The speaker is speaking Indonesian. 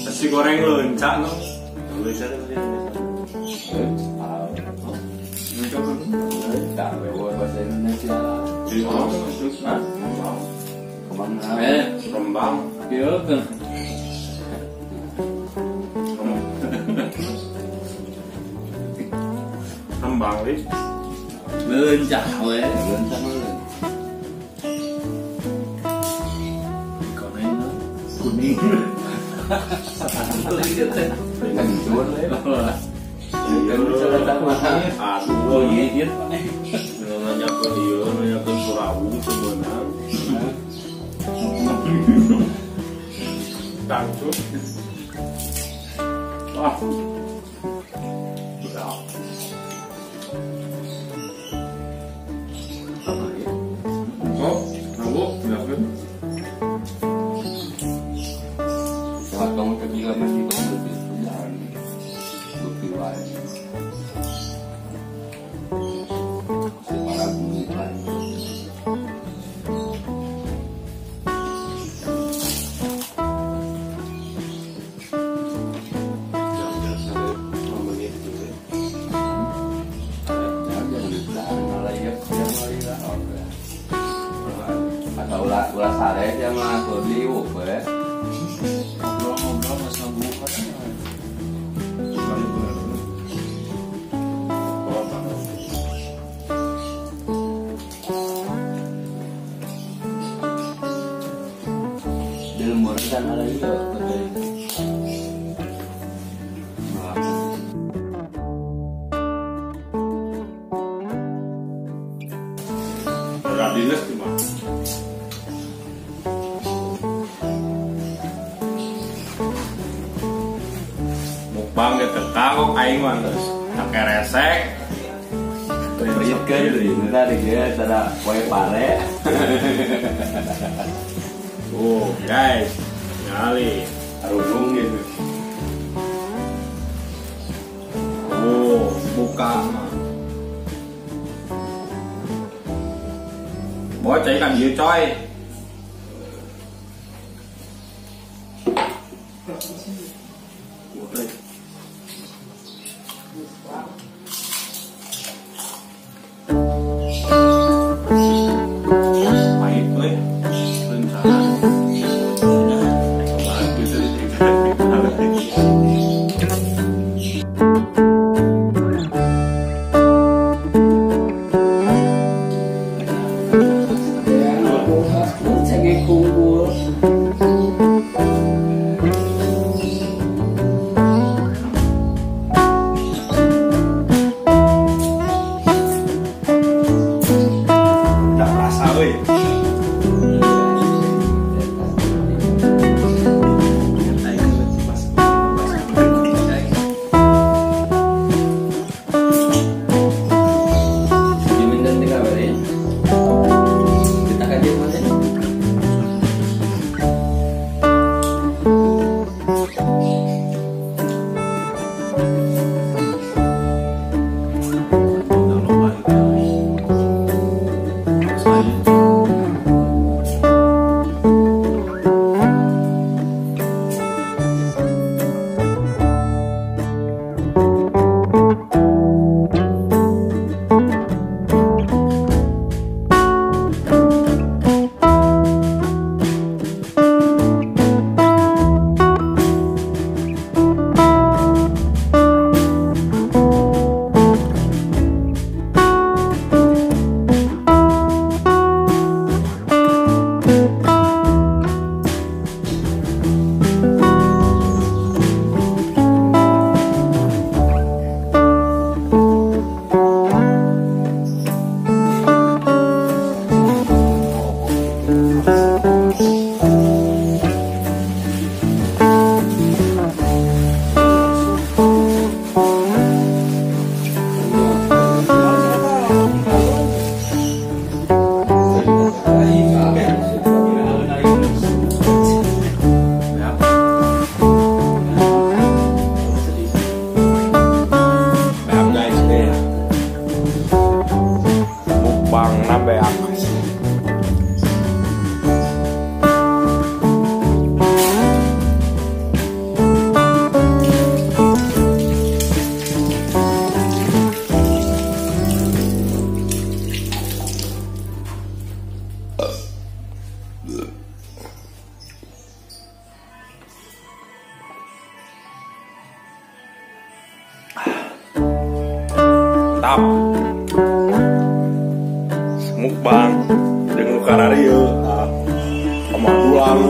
Nasi goreng lencak no. Rembang. Iya kan. Rembang wis. Lencak we, lencak we. Kuning. Hancur le. Kan bisa datang mahal. Aduh, iya dia. Nanya ke dia, nanya ke Surawu sebenarnya. Hancur. Wah. Oh, nunggu, biarkan. Saat kamu ketika masih lebih jalan, lebih lain. Sekarang mulai. Ulah sare dia mah liuk we. Ngobrol-ngobrol masalah buka kan. Di lembur kan ada itu. Radinas gimana? Mukbang gitu kagok aing mah geus make resek. Berikan kita dia ada kue pare. Oh, guys. Nyali Arung gitu. oh, buka. Bocah kan dia coy. Boleh. Pahit tuh, rencana. Bagus dari Cengeng kumpul. udah rasa weh. Diminta tiga kali. Kita kaji mana? Mukbang nabeak. Tap mukbang dengan kararieu sama pulang